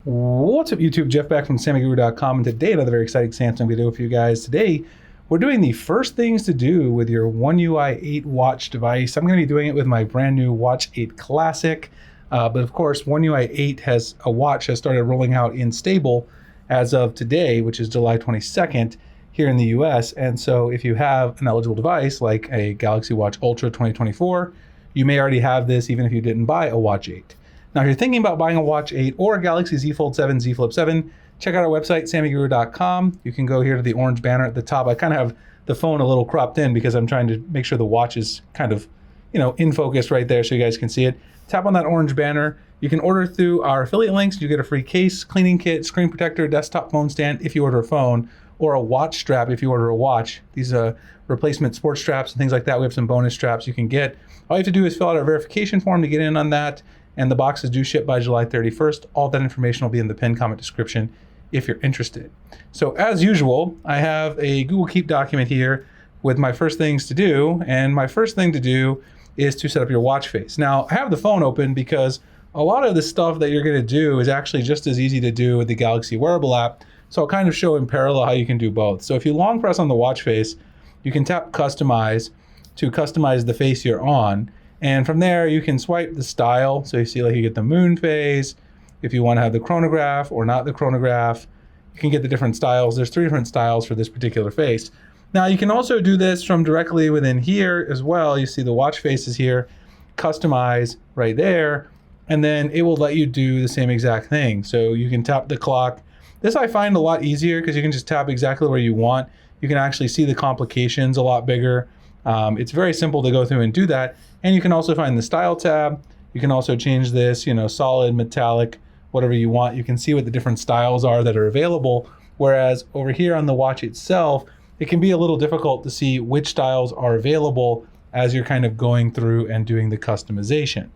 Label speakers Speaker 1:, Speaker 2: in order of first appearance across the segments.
Speaker 1: What's up YouTube, Jeff back from SammyGuru.com, and today another very exciting Samsung video for you guys. Today we're doing the first things to do with your One UI 8 watch device. I'm going to be doing it with my brand new Watch 8 Classic, but of course One UI 8 has started rolling out in stable as of today, which is July 22nd here in the US. And so if you have an eligible device like a Galaxy Watch Ultra 2024, you may already have this even if you didn't buy a Watch 8. Now, if you're thinking about buying a Watch 8 or a Galaxy Z Fold 7, Z Flip 7, check out our website, SammyGuru.com. You can go here to the orange banner at the top. I kind of have the phone a little cropped in because I'm trying to make sure the watch is kind of, in focus right there so you guys can see it. Tap on that orange banner. You can order through our affiliate links. You get a free case, cleaning kit, screen protector, desktop phone stand if you order a phone, or a watch strap if you order a watch. These replacement sports straps and things like that. We have some bonus straps you can get. All you have to do is fill out our verification form to get in on that. And the boxes do ship by July 31st. All that information will be in the pinned comment description if you're interested. So as usual, I have a Google Keep document here with my first things to do. And my first thing to do is to set up your watch face. Now, I have the phone open because a lot of the stuff that you're gonna do is actually just as easy to do with the Galaxy Wearable app. So I'll kind of show in parallel how you can do both. So if you long press on the watch face, you can tap Customize to customize the face you're on. And from there, you can swipe the style. So you see like you get the moon phase. If you want to have the chronograph or not the chronograph, you can get the different styles. There's 3 different styles for this particular face. Now you can also do this from directly within here as well. You see the watch faces here, customize right there, and then it will let you do the same exact thing. So you can tap the clock. This I find a lot easier because you can just tap exactly where you want. You can actually see the complications a lot bigger. It's very simple to go through and do that. And you can also find the style tab. You can also change this, solid, metallic, whatever you want. You can see what the different styles are that are available. Whereas over here on the watch itself, it can be a little difficult to see which styles are available as you're kind of going through and doing the customization.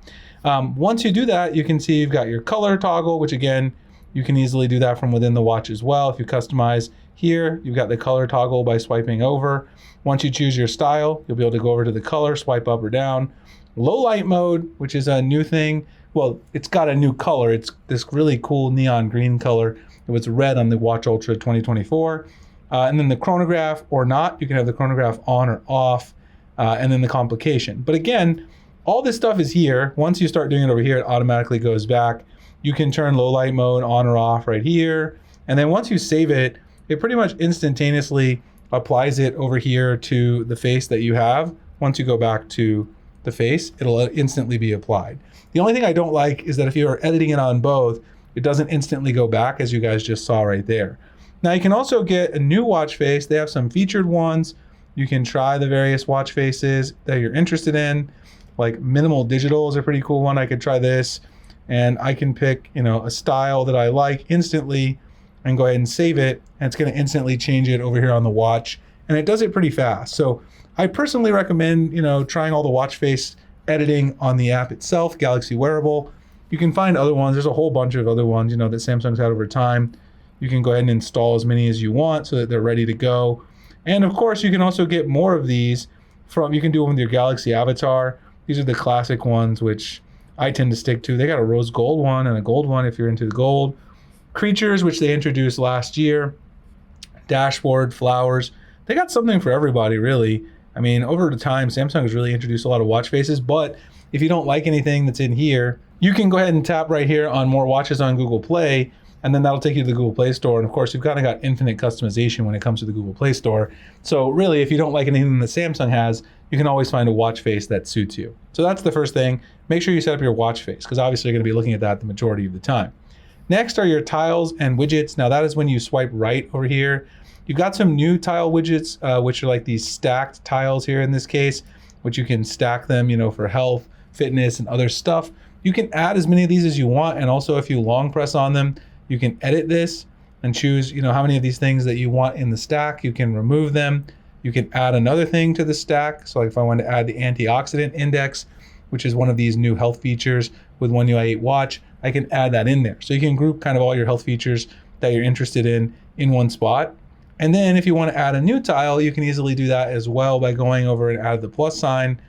Speaker 1: Once you do that, you can see you've got your color toggle, which again, you can easily do that from within the watch as well. If you customize here, you've got the color toggle by swiping over. Once you choose your style, you'll be able to go over to the color, swipe up or down. Low light mode, which is a new thing. Well, it's got a new color. It's this really cool neon green color. It was red on the Watch Ultra 2024. And then the chronograph or not, you can have the chronograph on or off, and then the complication. But again, all this stuff is here. Once you start doing it over here, it automatically goes back. You can turn low light mode on or off right here. And then once you save it, it pretty much instantaneously applies it over here to the face that you have. Once you go back to the face, it'll instantly be applied. The only thing I don't like is that if you are editing it on both, it doesn't instantly go back, as you guys just saw right there. Now you can also get a new watch face. They have some featured ones. You can try the various watch faces that you're interested in. Like minimal digital is a pretty cool one. I could try this and I can pick, a style that I like instantly and go ahead and save it, and it's going to instantly change it over here on the watch, and it does it pretty fast. So I personally recommend, trying all the watch face editing on the app itself, Galaxy Wearable. You can find other ones. There's a whole bunch of other ones, that Samsung's had over time. You can go ahead and install as many as you want so that they're ready to go. And of course, you can also get more of these you can do them with your Galaxy Avatar. These are the classic ones, which I tend to stick to. They got a rose gold one and a gold one if you're into the gold. Creatures, which they introduced last year, dashboard, flowers. They got something for everybody, really. I mean, over the time, Samsung has really introduced a lot of watch faces, but if you don't like anything that's in here, you can go ahead and tap right here on more watches on Google Play, and then that'll take you to the Google Play Store. And of course, you've kind of got infinite customization when it comes to the Google Play Store. So really, if you don't like anything that Samsung has, you can always find a watch face that suits you. So that's the first thing. Make sure you set up your watch face, because obviously you're going to be looking at that the majority of the time. Next are your tiles and widgets. Now that is when you swipe right over here. You've got some new tile widgets, which are like these stacked tiles here in this case, which you can stack them, for health, fitness, and other stuff. You can add as many of these as you want, and also if you long press on them, you can edit this and choose, how many of these things that you want in the stack. You can remove them. You can add another thing to the stack. So like if I want to add the antioxidant index, which is one of these new health features with One UI 8 watch, I can add that in there. So you can group kind of all your health features that you're interested in one spot. And then if you want to add a new tile, you can easily do that as well by going over and add the plus sign.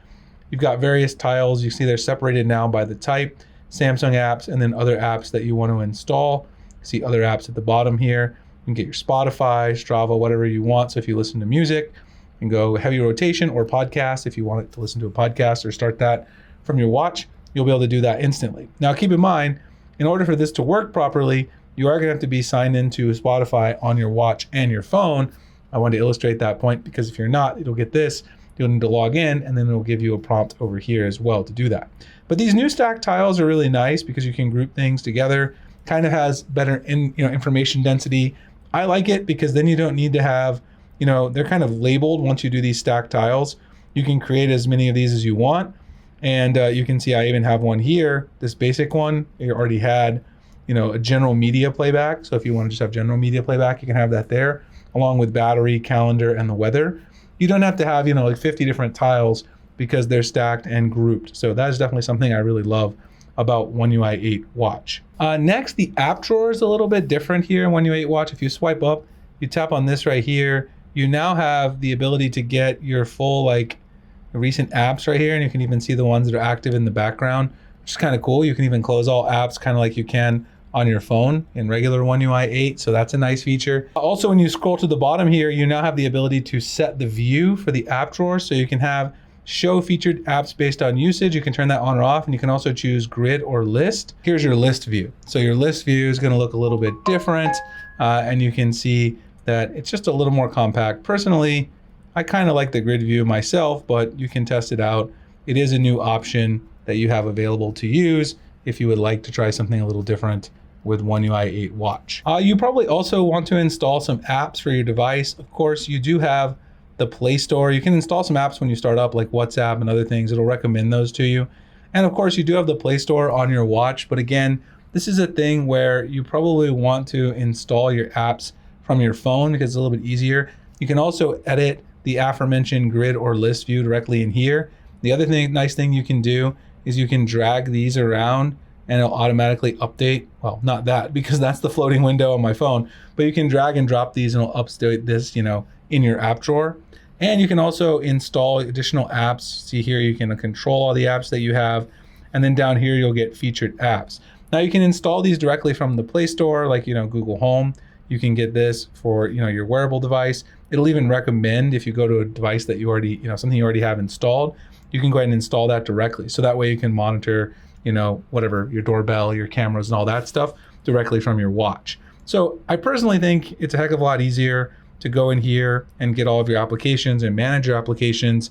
Speaker 1: You've got various tiles. You see they're separated now by the type, Samsung apps, and then other apps that you want to install. see other apps at the bottom here. You can get your Spotify, Strava, whatever you want. So if you listen to music, you can go heavy rotation or podcast. If you want to listen to a podcast or start that from your watch, you'll be able to do that instantly. Now, keep in mind, in order for this to work properly, you are going to have to be signed into Spotify on your watch and your phone. I wanted to illustrate that point because if you're not, it'll get this. You'll need to log in, and then it'll give you a prompt over here as well to do that. But these new stack tiles are really nice because you can group things together. Kind of has better information density. I like it because then you don't need to have, they're kind of labeled once you do these stack tiles. You can create as many of these as you want. And you can see I even have one here, this basic one. It already had, a general media playback. So if you want to just have general media playback, you can have that there, along with battery, calendar, and the weather. You don't have to have, like 50 different tiles because they're stacked and grouped. So that is definitely something I really love about One UI 8 Watch. Next, the app drawer is a little bit different here in One UI 8 Watch. If you swipe up, you tap on this right here, you now have the ability to get your full recent apps right here, and you can even see the ones that are active in the background, which is kind of cool. You can even close all apps kind of like you can on your phone in regular One UI 8, so that's a nice feature. Also, when you scroll to the bottom here, you now have the ability to set the view for the app drawer, so you can have show featured apps based on usage. You can turn that on or off, and you can also choose grid or list. Here's your list view. So your list view is going to look a little bit different, and you can see that it's just a little more compact. Personally, I kind of like the grid view myself, but you can test it out. It is a new option that you have available to use if you would like to try something a little different with One UI 8 Watch. You probably also want to install some apps for your device. Of course, you do have the Play Store. You can install some apps when you start up, like WhatsApp and other things. It'll recommend those to you. And of course, you do have the Play Store on your watch. But again, this is a thing where you probably want to install your apps from your phone because it's a little bit easier. You can also edit the aforementioned grid or list view directly in here. The other nice thing you can do is you can drag these around and it'll automatically update. Well, not that, because that's the floating window on my phone, but you can drag and drop these and it'll update this, in your app drawer. And you can also install additional apps. See here, you can control all the apps that you have. And then down here, you'll get featured apps. Now you can install these directly from the Play Store, like, Google Home. You can get this for, your wearable device. It'll even recommend if you go to a device that you already, something you already have installed, you can go ahead and install that directly. So that way you can monitor, whatever, your doorbell, your cameras and all that stuff directly from your watch. So I personally think it's a heck of a lot easier to go in here and get all of your applications and manage your applications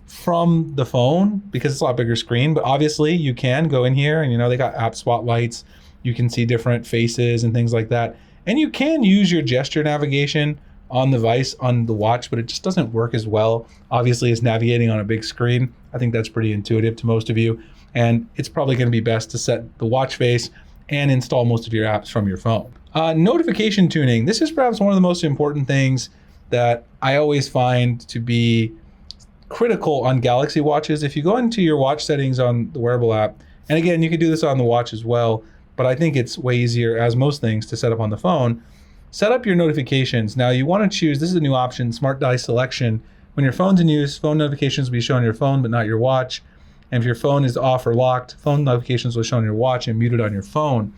Speaker 1: from the phone because it's a lot bigger screen. But obviously you can go in here and, they got app spotlights. You can see different faces and things like that. And you can use your gesture navigation on the device, on the watch, but it just doesn't work as well, obviously, as navigating on a big screen. I think that's pretty intuitive to most of you. And it's probably going to be best to set the watch face and install most of your apps from your phone. Notification tuning. This is perhaps one of the most important things that I always find to be critical on Galaxy watches. If you go into your watch settings on the wearable app, and again, you can do this on the watch as well, but I think it's way easier, as most things, to set up on the phone. Set up your notifications. Now you want to choose, this is a new option, Smart Device Selection. When your phone's in use, phone notifications will be shown on your phone, but not your watch. And if your phone is off or locked, phone notifications will show on your watch and muted on your phone.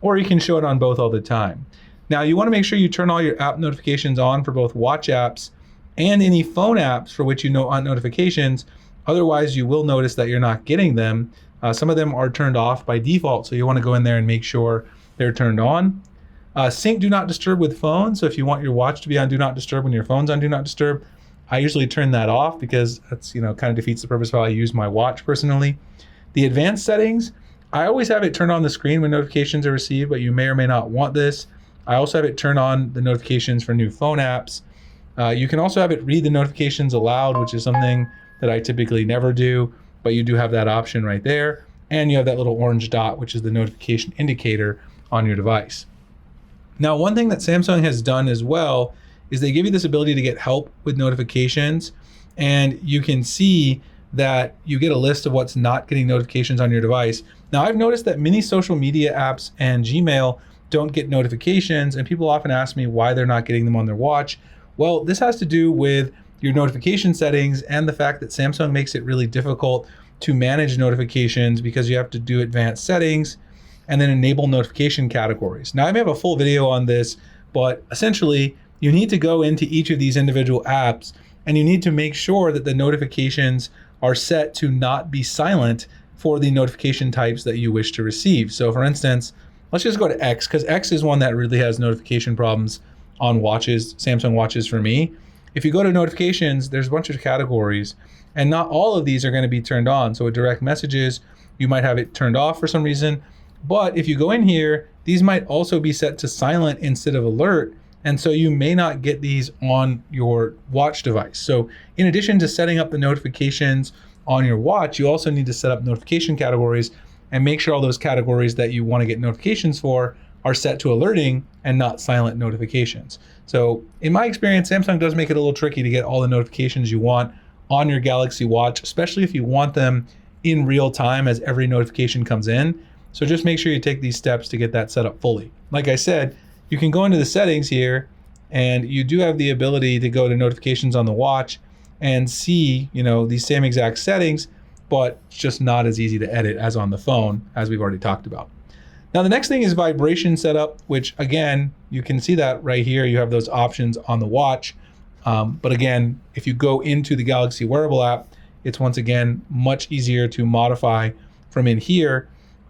Speaker 1: Or you can show it on both all the time. Now you want to make sure you turn all your app notifications on for both watch apps and any phone apps for which you know on notifications. Otherwise, you will notice that you're not getting them. Some of them are turned off by default, so you want to go in there and make sure they're turned on. Sync Do Not Disturb with phone. So if you want your watch to be on Do Not Disturb when your phone's on Do Not Disturb, I usually turn that off because that's, kind of defeats the purpose of how I use my watch personally. The advanced settings, I always have it turned on the screen when notifications are received, but you may or may not want this. I also have it turn on the notifications for new phone apps. You can also have it read the notifications aloud, which is something that I typically never do, but you do have that option right there. And you have that little orange dot, which is the notification indicator on your device. Now, one thing that Samsung has done as well is they give you this ability to get help with notifications, and you can see that you get a list of what's not getting notifications on your device. Now, I've noticed that many social media apps and Gmail don't get notifications, and people often ask me why they're not getting them on their watch. Well, this has to do with your notification settings and the fact that Samsung makes it really difficult to manage notifications because you have to do advanced settings. and then enable notification categories. Now I may have a full video on this, but essentially you need to go into each of these individual apps and you need to make sure that the notifications are set to not be silent for the notification types that you wish to receive. So for instance, let's just go to X, because X is one that really has notification problems on watches, Samsung watches for me. If you go to notifications, there's a bunch of categories, and not all of these are going to be turned on. So with direct messages, you might have it turned off for some reason. But if you go in here, these might also be set to silent instead of alert. And so you may not get these on your watch device. So in addition to setting up the notifications on your watch, you also need to set up notification categories and make sure all those categories that you want to get notifications for are set to alerting and not silent notifications. So in my experience, Samsung does make it a little tricky to get all the notifications you want on your Galaxy Watch, especially if you want them in real time as every notification comes in. So just make sure you take these steps to get that set up fully. Like I said, you can go into the settings here and you do have the ability to go to notifications on the watch and see, these same exact settings, but it's just not as easy to edit as on the phone, as we've already talked about. Now, the next thing is vibration setup, which again, you can see that right here. You have those options on the watch. But again, if you go into the Galaxy Wearable app, it's once again much easier to modify from in here.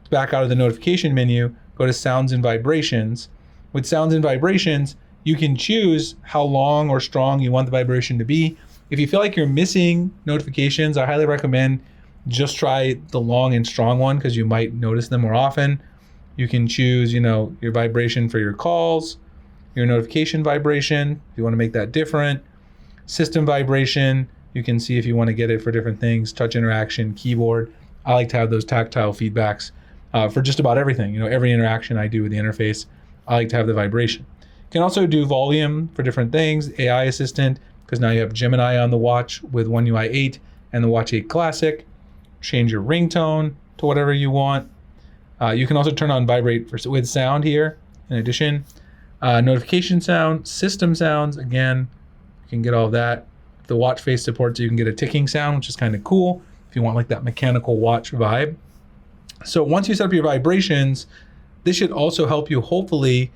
Speaker 1: Back out of the notification menu, go to sounds and vibrations. With sounds and vibrations, you can choose how long or strong you want the vibration to be. If you feel like you're missing notifications, I highly recommend just try the long and strong one because you might notice them more often. You can choose, your vibration for your calls, your notification vibration, if you want to make that different. System vibration, you can see if you want to get it for different things, touch interaction, keyboard. I like to have those tactile feedbacks for just about everything. Every interaction I do with the interface, I like to have the vibration. You can also do volume for different things, AI assistant, because now you have Gemini on the watch with One UI 8 and the Watch 8 Classic. Change your ringtone to whatever you want. You can also turn on vibrate with sound here. In addition, notification sound, system sounds, again, you can get all of that. If the watch face supports it, you can get a ticking sound, which is kind of cool if you want like that mechanical watch vibe. So once you set up your vibrations, this should also help you hopefully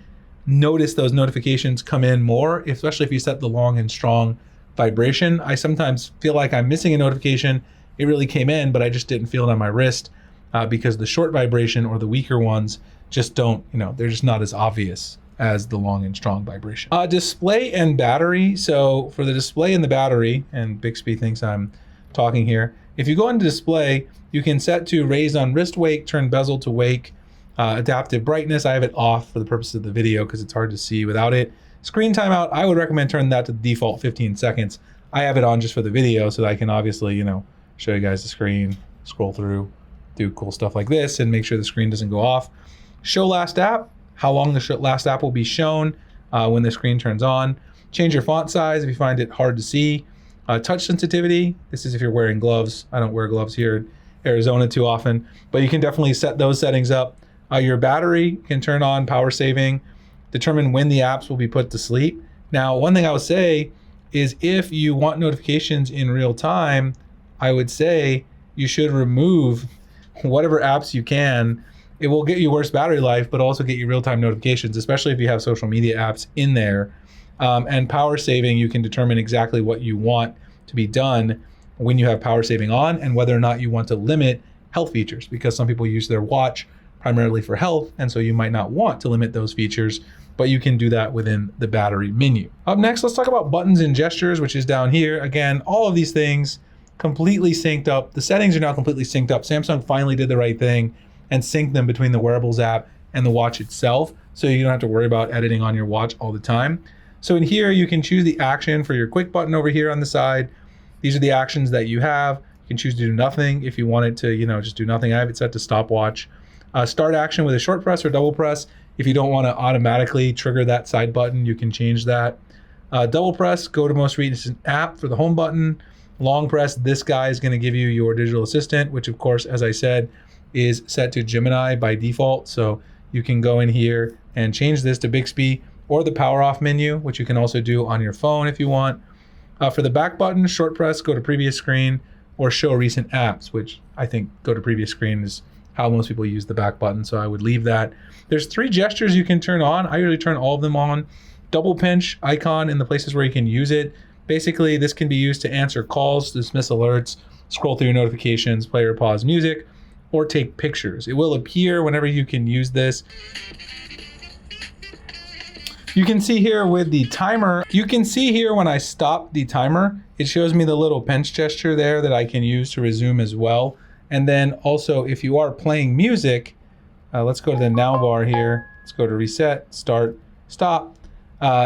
Speaker 1: notice those notifications come in more, especially if you set the long and strong vibration. I sometimes feel like I'm missing a notification. It really came in, but I just didn't feel it on my wrist because the short vibration or the weaker ones just don't, they're just not as obvious as the long and strong vibration. Display and battery. So for the display and the battery, and Bixby thinks I'm talking here, if you go into display, you can set to raise on wrist wake, turn bezel to wake, adaptive brightness. I have it off for the purpose of the video because it's hard to see without it. Screen timeout, I would recommend turning that to the default 15 seconds. I have it on just for the video so that I can obviously, show you guys the screen, scroll through, do cool stuff like this and make sure the screen doesn't go off. Show last app, how long the last app will be shown when the screen turns on. Change your font size if you find it hard to see. Touch sensitivity, this is if you're wearing gloves. I don't wear gloves here in Arizona too often, but you can definitely set those settings up. Your battery can turn on power saving, determine when the apps will be put to sleep. Now, one thing I would say is if you want notifications in real time, I would say you should remove whatever apps you can. It will get you worse battery life, but also get you real-time notifications, especially if you have social media apps in there. And power saving, you can determine exactly what you want to be done when you have power saving on and whether or not you want to limit health features, because some people use their watch primarily for health, and so you might not want to limit those features, but you can do that within the battery menu. Up next, let's talk about buttons and gestures, which is down here. Again, all of these things completely synced up. The settings are now completely synced up. Samsung finally did the right thing and synced them between the wearables app and the watch itself, so you don't have to worry about editing on your watch all the time. So in here, you can choose the action for your quick button over here on the side. These are the actions that you have. You can choose to do nothing if you want it to, just do nothing. I have it set to stopwatch. Start action with a short press or double press. If you don't want to automatically trigger that side button, you can change that. Double press, go to most recent app for the home button. Long press, this guy is going to give you your digital assistant, which of course, as I said, is set to Gemini by default. So you can go in here and change this to Bixby or the power off menu, which you can also do on your phone if you want. For the back button, short press, go to previous screen, or show recent apps, which I think go to previous screen is how most people use the back button, so I would leave that. There's 3 gestures you can turn on. I usually turn all of them on. Double pinch icon in the places where you can use it. Basically, this can be used to answer calls, dismiss alerts, scroll through your notifications, play or pause music, or take pictures. It will appear whenever you can use this. You can see here with the timer, you can see here when I stop the timer, it shows me the little pinch gesture there that I can use to resume as well. And then also if you are playing music, let's go to the now bar here. Let's go to reset, start, stop.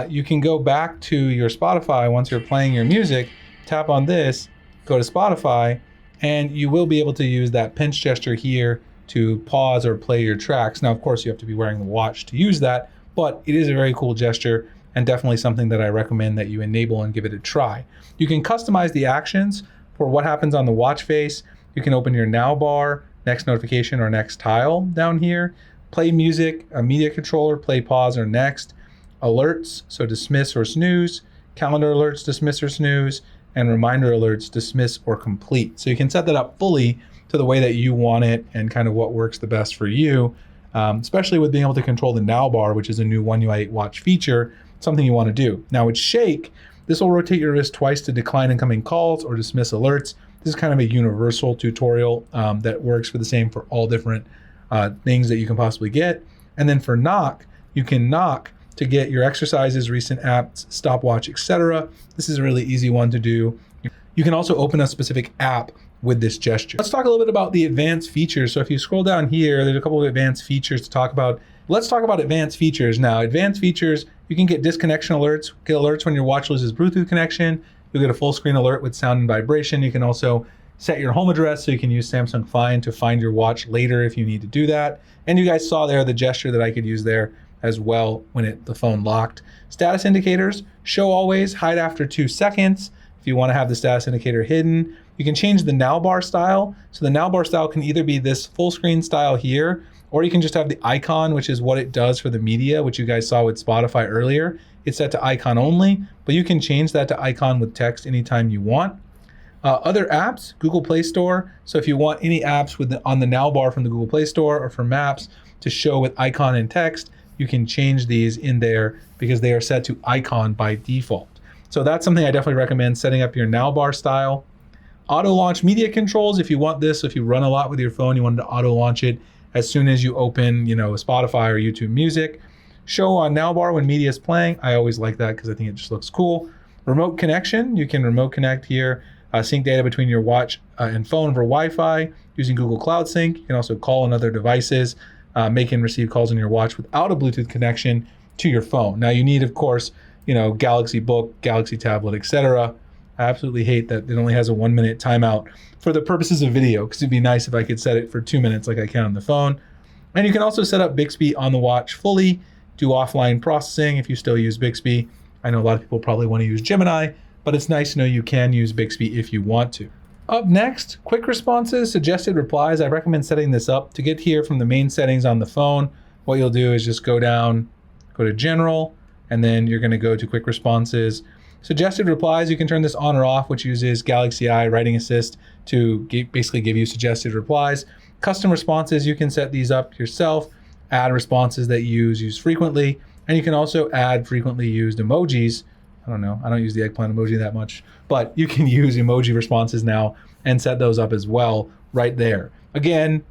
Speaker 1: You can go back to your Spotify once you're playing your music, tap on this, go to Spotify, and you will be able to use that pinch gesture here to pause or play your tracks. Now, of course, you have to be wearing the watch to use that, but it is a very cool gesture and definitely something that I recommend that you enable and give it a try. You can customize the actions for what happens on the watch face. You can open your now bar, next notification, or next tile down here. Play music, a media controller, play pause or next. Alerts, so dismiss or snooze. Calendar alerts, dismiss or snooze. And reminder alerts, dismiss or complete. So you can set that up fully to the way that you want it and kind of what works the best for you, especially with being able to control the now bar, which is a new One UI 8 watch feature, something you want to do. Now with shake, this will rotate your wrist twice to decline incoming calls or dismiss alerts. This is kind of a universal tutorial that works for the same for all different things that you can possibly get. And then for knock, you can knock to get your exercises, recent apps, stopwatch, etc. This is a really easy one to do. You can also open a specific app with this gesture. Let's talk a little bit about the advanced features. So if you scroll down here, there's a couple of advanced features to talk about. Let's talk about advanced features now. Advanced features, you can get disconnection alerts, get alerts when your watch loses Bluetooth connection. You'll get a full screen alert with sound and vibration. You can also set your home address so you can use Samsung Find to find your watch later if you need to do that. And you guys saw there the gesture that I could use there as well when the phone locked. Status indicators, show always, hide after 2 seconds. If you want to have the status indicator hidden, you can change the now bar style. So the now bar style can either be this full screen style here, or you can just have the icon, which is what it does for the media, which you guys saw with Spotify earlier. It's set to icon only, but you can change that to icon with text anytime you want. Other apps, Google Play Store. So if you want any apps on the now bar from the Google Play Store or from Maps to show with icon and text, you can change these in there because they are set to icon by default. So that's something I definitely recommend, setting up your now bar style. Auto launch media controls, if you want this, if you run a lot with your phone, you want to auto launch it as soon as you open, Spotify or YouTube Music. Show on now bar when media is playing. I always like that because I think it just looks cool. Remote connection, you can remote connect here, sync data between your watch and phone over Wi-Fi using Google Cloud Sync. You can also call on other devices, make and receive calls on your watch without a Bluetooth connection to your phone. Now you need, of course, Galaxy Book, Galaxy Tablet, etc. I absolutely hate that it only has a 1-minute timeout for the purposes of video, because it'd be nice if I could set it for 2 minutes like I can on the phone. And you can also set up Bixby on the watch fully, do offline processing if you still use Bixby. I know a lot of people probably want to use Gemini, but it's nice to know you can use Bixby if you want to. Up next, quick responses, suggested replies. I recommend setting this up. To get here from the main settings on the phone, what you'll do is just go down, go to General, and then you're going to go to Quick Responses. Suggested replies, you can turn this on or off, which uses Galaxy Eye Writing Assist to basically give you suggested replies. Custom responses, you can set these up yourself. Add responses that you use frequently, and you can also add frequently used emojis. I don't know, I don't use the eggplant emoji that much, but you can use emoji responses now and set those up as well right there. Again,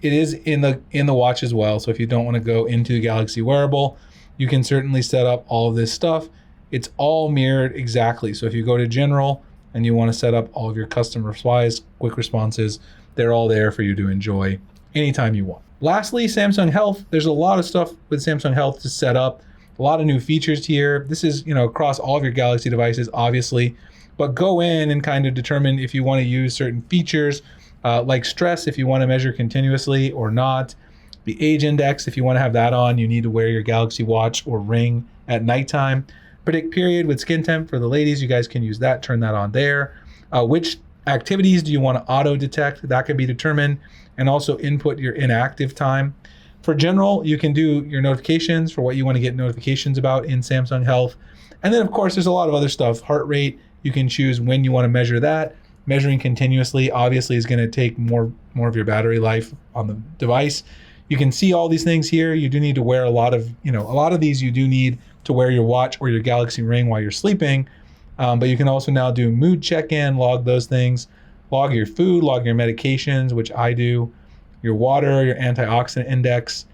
Speaker 1: it is in the watch as well, so if you don't want to go into the Galaxy wearable, you can certainly set up all of this stuff. It's all mirrored exactly. So if you go to General and you want to set up all of your custom replies, quick responses, they're all there for you to enjoy anytime you want. Lastly, Samsung Health. There's a lot of stuff with Samsung Health to set up. A lot of new features here. This is, across all of your Galaxy devices, obviously, but go in and kind of determine if you want to use certain features, like stress, if you want to measure continuously or not. The age index, if you want to have that on, you need to wear your Galaxy Watch or Ring at nighttime. Predict period with skin temp for the ladies, you guys can use that, turn that on there. Which activities do you want to auto detect? That can be determined, and also input your inactive time. For general, you can do your notifications for what you want to get notifications about in Samsung Health. And then of course, there's a lot of other stuff. Heart rate, you can choose when you want to measure that. measuring continuously obviously is going to take more of your battery life on the device. You can see all these things here. You do need to wear a lot of these you do need to wear your watch or your Galaxy Ring while you're sleeping. But you can also now do mood check-in, log those things, log your food, log your medications, which I do, your water, your antioxidant index,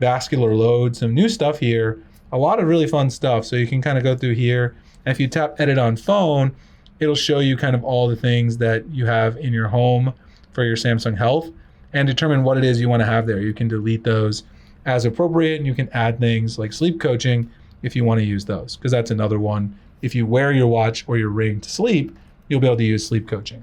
Speaker 1: vascular load, some new stuff here, a lot of really fun stuff. So you can kind of go through here. And if you tap edit on phone, it'll show you kind of all the things that you have in your home for your Samsung Health and determine what it is you want to have there. You can delete those as appropriate, and you can add things like sleep coaching if you want to use those, because that's another one. If you wear your watch or your ring to sleep, you'll be able to use sleep coaching.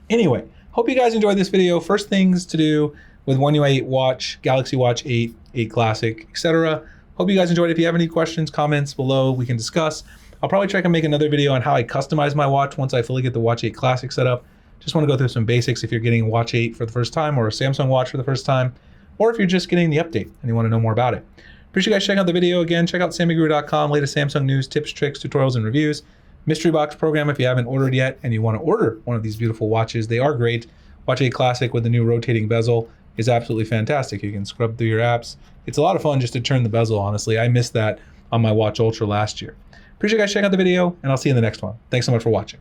Speaker 1: Anyway, hope you guys enjoyed this video. First things to do with One UI 8 watch, Galaxy Watch 8, 8 Classic, etc. Hope you guys enjoyed. If you have any questions, comments below, we can discuss. I'll probably try to make another video on how I customize my watch once I fully get the Watch 8 Classic set up. Just want to go through some basics if you're getting a Watch 8 for the first time or a Samsung Watch for the first time, or if you're just getting the update and you want to know more about it. Appreciate you guys checking out the video. Again, check out sammyguru.com, latest Samsung news, tips, tricks, tutorials, and reviews. Mystery box program if you haven't ordered yet and you want to order one of these beautiful watches. They are great. Watch 8 Classic with the new rotating bezel is absolutely fantastic. You can scrub through your apps. It's a lot of fun just to turn the bezel, honestly. I missed that on my Watch Ultra last year. Appreciate you guys checking out the video, and I'll see you in the next one. Thanks so much for watching.